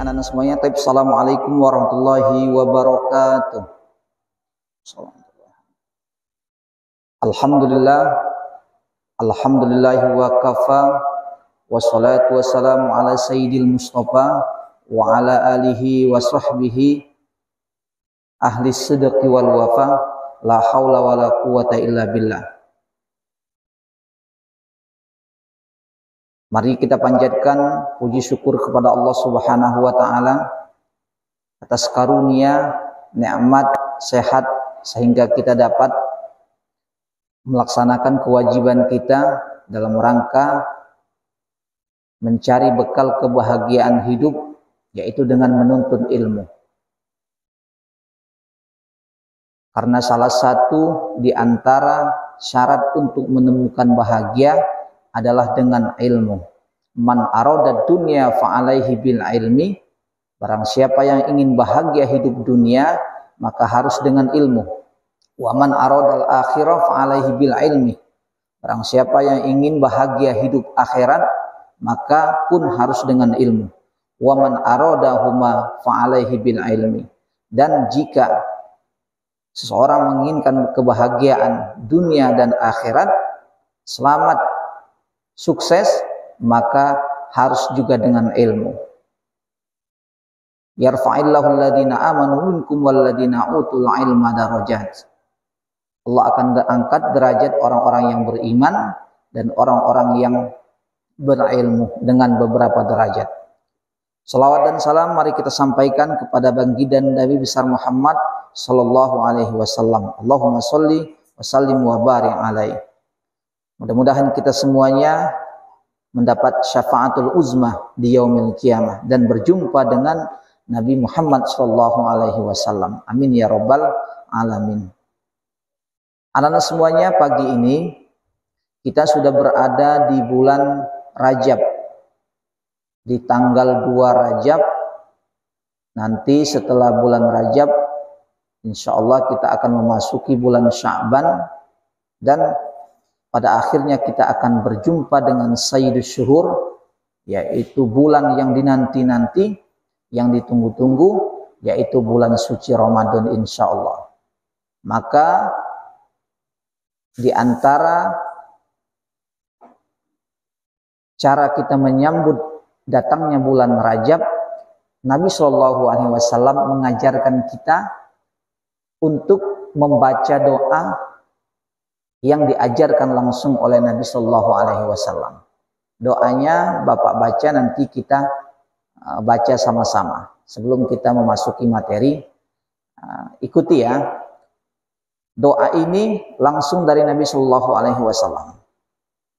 anak-anak semuanya. Assalamualaikum warahmatullahi wabarakatuh. Alhamdulillah, alhamdulillahi wa kafa, wassalatu wassalamu ala sayyidil mustafa wa ala alihi wa sahbihi ahli sidqi wal wafa, la hawla wa la quwata illa billah. Mari kita panjatkan puji syukur kepada Allah Subhanahu wa taala atas karunia nikmat sehat sehingga kita dapat melaksanakan kewajiban kita dalam rangka mencari bekal kebahagiaan hidup, yaitu dengan menuntut ilmu. Karena salah satu di antara syarat untuk menemukan bahagia adalah dengan ilmu. Man arada dunya fa'alaihi bil ilmi. Barang siapa yang ingin bahagia hidup dunia, maka harus dengan ilmu. Wa man aradal akhirah fa'alaihi bil ilmi. Barang siapa yang ingin bahagia hidup akhirat, maka pun harus dengan ilmu. Wa man aradahuma fa'alaihi bil ilmi. Dan jika seseorang menginginkan kebahagiaan dunia dan akhirat, selamat, sukses, maka harus juga dengan ilmu. Yarfa'illahu alladhina amanu minkum walladhina utul ilma darajat. Allah akan angkat derajat orang-orang yang beriman dan orang-orang yang berilmu dengan beberapa derajat. Salawat dan salam mari kita sampaikan kepada baginda Nabi besar Muhammad sallallahu alaihi wasallam. Allahumma sholli wa sallim wa barik alaihi. Mudah-mudahan kita semuanya mendapat syafaatul uzmah di yaumil qiyamah dan berjumpa dengan Nabi Muhammad sallallahu alaihi wasallam. Amin ya rabbal alamin. Anak-anak semuanya, pagi ini kita sudah berada di bulan Rajab. Di tanggal 2 Rajab, nanti setelah bulan Rajab insyaallah kita akan memasuki bulan Sya'ban, dan pada akhirnya kita akan berjumpa dengan Sayyidus Syuhur, yaitu bulan yang dinanti-nanti, yang ditunggu-tunggu, yaitu bulan suci Ramadan insyaallah. Maka di antara cara kita menyambut datangnya bulan Rajab, Nabi Shallallahu Alaihi Wasallam mengajarkan kita untuk membaca doa yang diajarkan langsung oleh Nabi Shallallahu Alaihi Wasallam. Doanya Bapak baca, nanti kita baca sama-sama. Sebelum kita memasuki materi, ikuti ya. Doa ini langsung dari Nabi Shallallahu Alaihi Wasallam.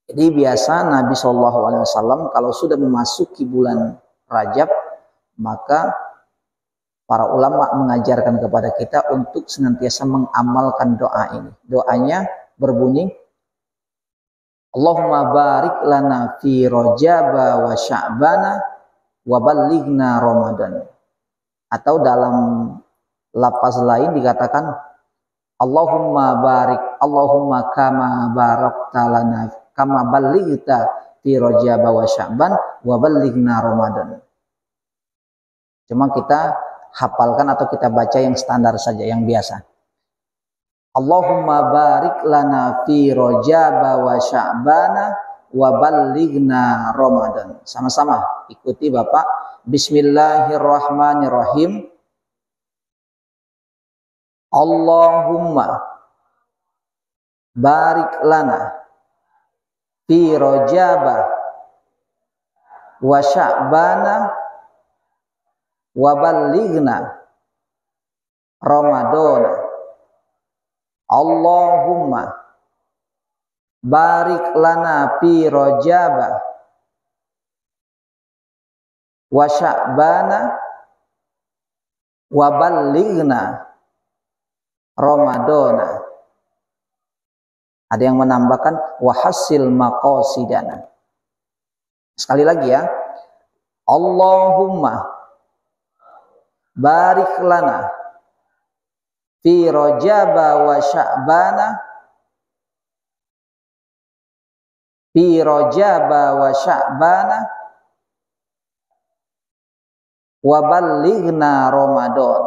Jadi biasa Nabi Shallallahu Alaihi Wasallam kalau sudah memasuki bulan Rajab, maka para ulama mengajarkan kepada kita untuk senantiasa mengamalkan doa ini. Doanya berbunyi, Allahumma barik lana fi Rajaba wa Sya'bana wa ballighna Ramadan. Atau dalam lafaz lain dikatakan, Allahumma barik, Allahumma kama barakta lana kama ballighta fi Rajaba wa Sya'ban wa ballighna Ramadan. Cuma kita hafalkan atau kita baca yang standar saja, yang biasa. Allahumma barik lana fi Rajaba wa Sya'bana wa ballighna Ramadan. Sama-sama ikuti Bapak. Bismillahirrahmanirrahim. Allahumma barik lana fi Rajaba wa Sya'bana wa ballighna Ramadan. Allahumma barik lana fi Rajaba wa Sya'bana wa ballighna Ramadan. Ada yang menambahkan wa hasil maqasidana. Sekali lagi ya. Allahumma barik lana fi Rajaba wa Sya'bana fi Rajaba wa Sya'bana wa ballighna Ramadan.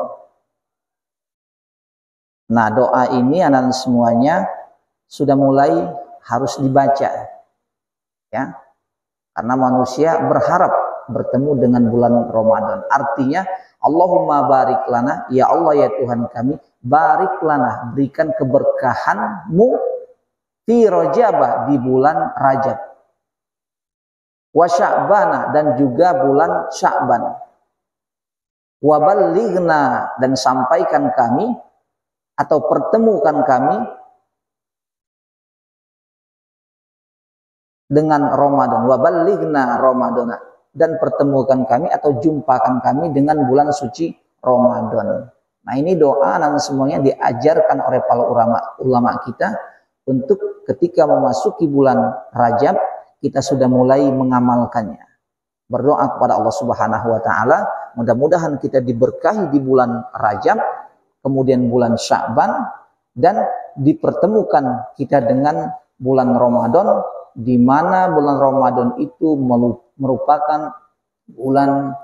Nah, doa ini anak-anak semuanya sudah mulai harus dibaca, ya, karena manusia berharap bertemu dengan bulan Ramadan. Artinya, Allahumma barik lana, ya Allah ya Tuhan kami, barik lana, berikan keberkahan-Mu fi Rajab, di bulan Rajab, wa Sya'bana, dan juga bulan Sya'ban, wa ballighna, dan sampaikan kami atau pertemukan kami dengan Ramadan, wa ballighna Ramadan, dan pertemukan kami atau jumpakan kami dengan bulan suci Ramadan. Nah, ini doa dan semuanya diajarkan oleh para ulama kita untuk ketika memasuki bulan Rajab kita sudah mulai mengamalkannya. Berdoa kepada Allah Subhanahu wa taala, mudah-mudahan kita diberkahi di bulan Rajab, kemudian bulan Sya'ban, dan dipertemukan kita dengan bulan Ramadan, di mana bulan Ramadan itu merupakan bulan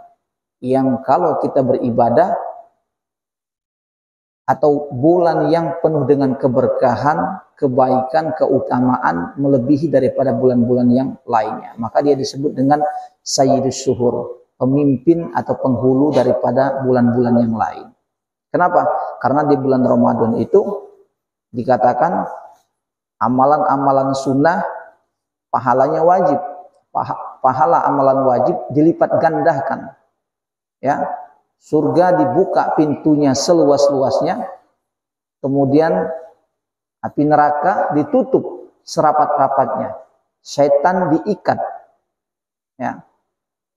yang kalau kita beribadah atau bulan yang penuh dengan keberkahan, kebaikan, keutamaan melebihi daripada bulan-bulan yang lainnya. Maka dia disebut dengan Sayyidus Syuhur, pemimpin atau penghulu daripada bulan-bulan yang lain. Kenapa? Karena di bulan Ramadan itu dikatakan amalan-amalan sunnah pahalanya wajib. Pahala amalan wajib dilipat gandakan. Ya, surga dibuka pintunya seluas-luasnya. Kemudian api neraka ditutup serapat-rapatnya. Syaitan diikat. Ya,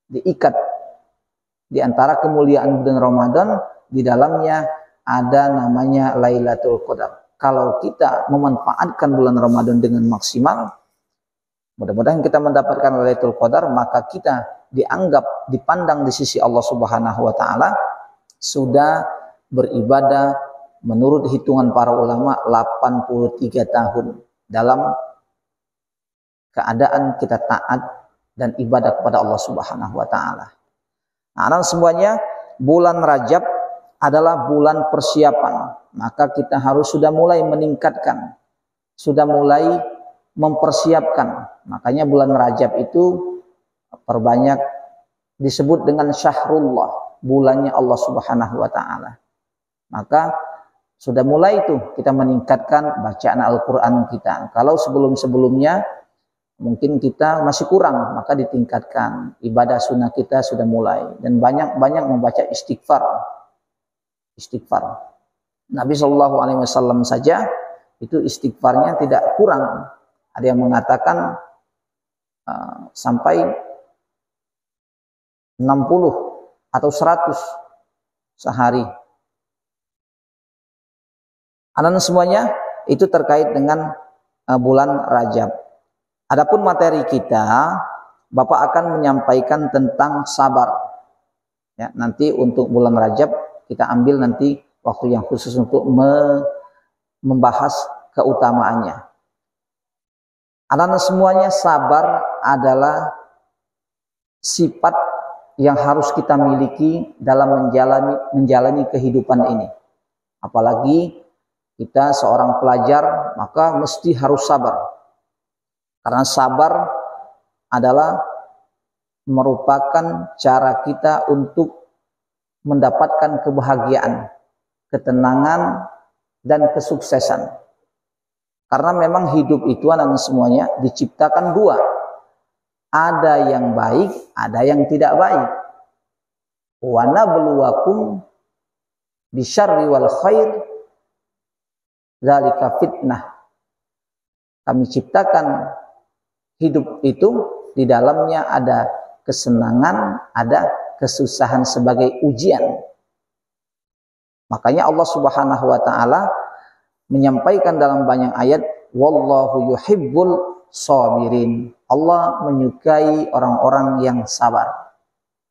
diikat. Di antara kemuliaan bulan Ramadan, di dalamnya ada namanya Lailatul Qadar. Kalau kita memanfaatkan bulan Ramadan dengan maksimal, mudah-mudahan kita mendapatkan Lailatul Qadar, maka kita dipandang di sisi Allah Subhanahu wa taala sudah beribadah menurut hitungan para ulama 83 tahun dalam keadaan kita taat dan ibadah kepada Allah Subhanahu wa taala. Nah, semuanya bulan Rajab adalah bulan persiapan, maka kita harus sudah mulai meningkatkan, sudah mulai mempersiapkan. Makanya bulan Rajab itu perbanyak disebut dengan Syahrullah, bulannya Allah Subhanahu wa taala. Maka sudah mulai itu kita meningkatkan bacaan Al-Qur'an kita. Kalau sebelum-sebelumnya mungkin kita masih kurang, maka ditingkatkan. Ibadah sunnah kita sudah mulai, dan banyak membaca istighfar. Nabi Shallallahu Alaihi Wasallam saja itu istighfarnya tidak kurang. Ada yang mengatakan sampai 60 atau 100 sehari. Anak semuanya itu terkait dengan bulan Rajab. Adapun materi kita, Bapak akan menyampaikan tentang sabar. Ya, nanti untuk bulan Rajab kita ambil nanti waktu yang khusus untuk membahas keutamaannya. Anak-anak semuanya, sabar adalah sifat yang harus kita miliki dalam menjalani kehidupan ini. Apalagi kita seorang pelajar, maka mesti harus sabar. Karena sabar adalah merupakan cara kita untuk mendapatkan kebahagiaan, ketenangan, dan kesuksesan. Karena memang hidup itu anak-anak semuanya diciptakan dua. Ada yang baik, ada yang tidak baik. Wa nabluwakum bisyarri wal khair dzalika fitnah. Kami ciptakan hidup itu di dalamnya ada kesenangan, ada kesusahan sebagai ujian. Makanya Allah Subhanahu wa taala menyampaikan dalam banyak ayat, wallahu yuhibbul sabirin. Allah menyukai orang-orang yang sabar.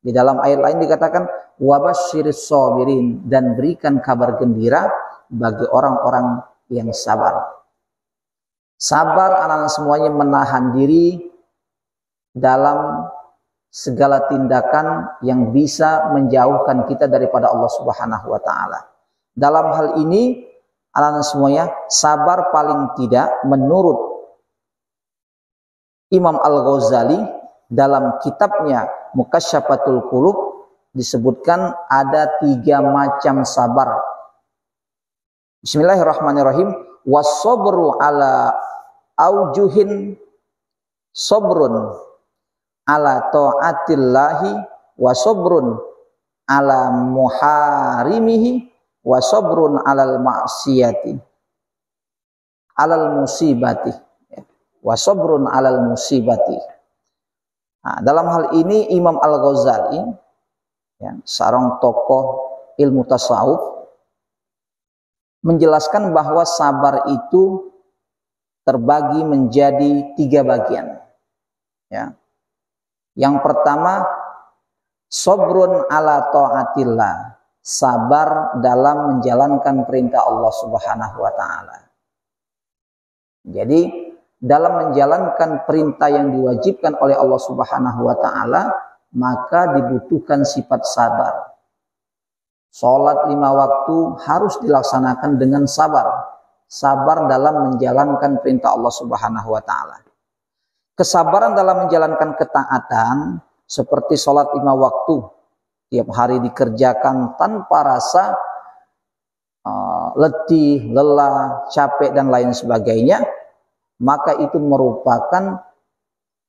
Di dalam ayat lain dikatakan wabasyiris sabirin, dan berikan kabar gembira bagi orang-orang yang sabar. Sabar anak-anak semuanya menahan diri dalam segala tindakan yang bisa menjauhkan kita daripada Allah Subhanahu wa taala. Dalam hal ini, anak-anak semuanya, sabar paling tidak menurut Imam Al-Ghazali dalam kitabnya Mukasyafatul Qulub disebutkan ada 3 macam sabar. Bismillahirrahmanirrahim. Was-sabru ala aujuhin sabrun ala ta'atillahi wa sabrun ala muharimihi wa sabrun alal ma'siyati alal musibati wa sabrun alal musibati. Nah, dalam hal ini Imam Al-Ghazali, ya, seorang tokoh ilmu tasawuf, menjelaskan bahwa sabar itu terbagi menjadi 3 bagian. Ya. Yang pertama, sabrun ala ta'atillah, sabar dalam menjalankan perintah Allah Subhanahu wa taala. Jadi dalam menjalankan perintah yang diwajibkan oleh Allah Subhanahu wa taala, maka dibutuhkan sifat sabar. Salat 5 waktu harus dilaksanakan dengan sabar. Sabar dalam menjalankan perintah Allah Subhanahu wa taala. Kesabaran dalam menjalankan ketaatan seperti salat 5 waktu tiap hari dikerjakan tanpa rasa letih, lelah, capek dan lain sebagainya, maka itu merupakan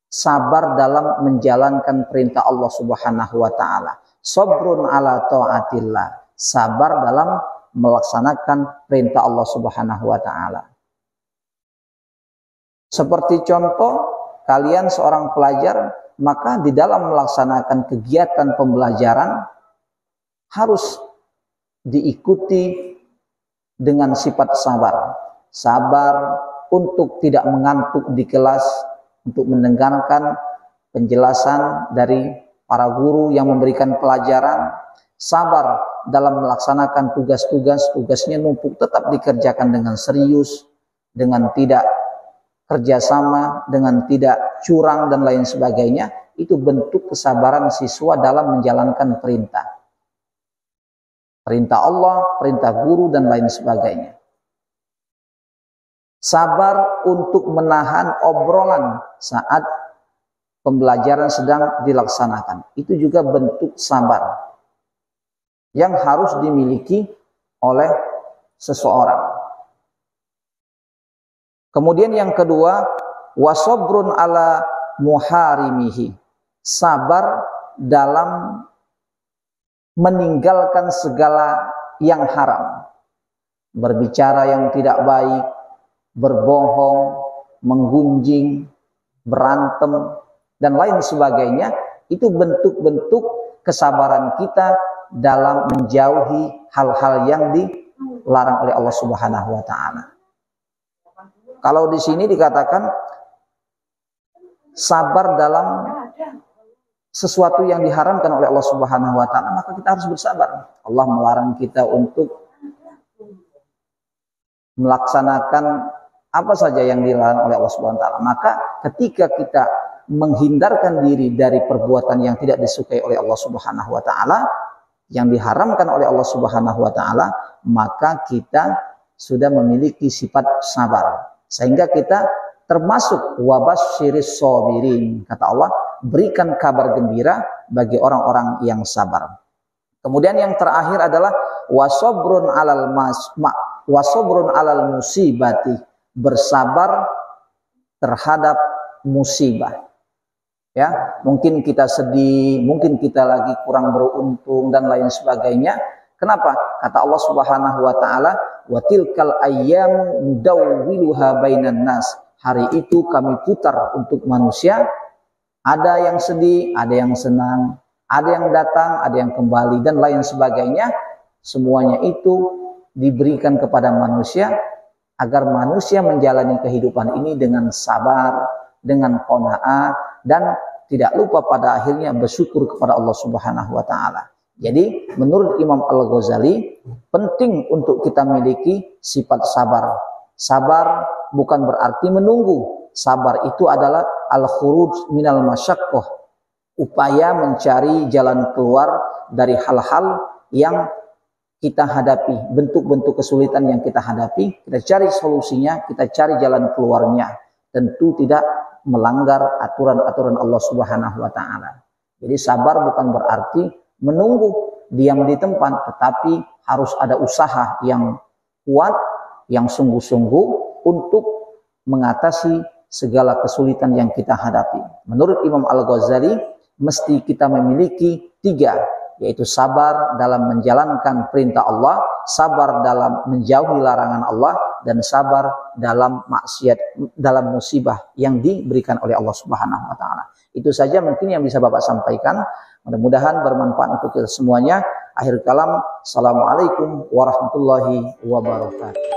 sabar dalam menjalankan perintah Allah Subhanahu wa taala. Sabrun ala ta'atillah, sabar dalam melaksanakan perintah Allah Subhanahu wa taala. Seperti contoh, kalian seorang pelajar, maka di dalam melaksanakan kegiatan pembelajaran harus diikuti dengan sifat sabar. Sabar untuk tidak mengantuk di kelas, untuk mendengarkan penjelasan dari para guru yang memberikan pelajaran, sabar dalam melaksanakan tugasnya numpuk tetap dikerjakan dengan serius, dengan tidak kerjasama, dengan tidak curang dan lain sebagainya. Itu bentuk kesabaran siswa dalam menjalankan perintah Allah, perintah guru dan lain sebagainya. Sabar untuk menahan obrolan saat pembelajaran sedang dilaksanakan. Itu juga bentuk sabar yang harus dimiliki oleh seseorang. Kemudian yang kedua, wasobrun ala muharimihi, sabar dalam meninggalkan segala yang haram, berbicara yang tidak baik, berbohong, menggunjing, berantem, dan lain sebagainya. Itu bentuk-bentuk kesabaran kita dalam menjauhi hal-hal yang dilarang oleh Allah Subhanahu wa taala. Kalau di sini dikatakan sabar dalam sesuatu yang diharamkan oleh Allah Subhanahu wa taala, maka kita harus bersabar. Allah melarang kita untuk melaksanakan apa saja yang dilarang oleh Allah Subhanahu wa taala. Maka ketika kita menghindarkan diri dari perbuatan yang tidak disukai oleh Allah Subhanahu wa taala, yang diharamkan oleh Allah Subhanahu wa taala, maka kita sudah memiliki sifat sabar. Sehingga kita termasuk wabasyiris sabirin. Kata Allah, berikan kabar gembira bagi orang-orang yang sabar. Kemudian yang terakhir adalah wasobrun alal musibati, bersabar terhadap musibah. Ya, mungkin kita sedih, mungkin kita lagi kurang beruntung dan lain sebagainya. Kenapa? Kata Allah Subhanahu wa taala, wa tilkal ayyamu nudawwiluha bainan nas. Hari itu kami putar untuk manusia. Ada yang sedih, ada yang senang, ada yang datang, ada yang kembali dan lain sebagainya. Semuanya itu diberikan kepada manusia agar manusia menjalani kehidupan ini dengan sabar, dengan qanaah, dan tidak lupa pada akhirnya bersyukur kepada Allah Subhanahu wa taala. Jadi menurut Imam Al-Ghazali, penting untuk kita miliki sifat sabar. Sabar bukan berarti menunggu. Sabar itu adalah al-khuruj minal masyaqqah, upaya mencari jalan keluar dari hal-hal yang kita hadapi, bentuk-bentuk kesulitan yang kita hadapi, kita cari solusinya, kita cari jalan keluarnya. Tentu tidak melanggar aturan-aturan Allah Subhanahu wa taala. Jadi sabar bukan berarti menunggu diam di tempat, tetapi harus ada usaha yang kuat, yang sungguh-sungguh untuk mengatasi segala kesulitan yang kita hadapi. Menurut Imam Al-Ghazali, mesti kita memiliki 3, yaitu sabar dalam menjalankan perintah Allah, sabar dalam menjauhi larangan Allah, dan sabar dalam maksiat, dalam musibah yang diberikan oleh Allah Subhanahu wa taala. Itu saja mungkin yang bisa Bapak sampaikan. Mudah-mudahan bermanfaat untuk kita semuanya. Akhir kalam, assalamualaikum warahmatullahi wabarakatuh.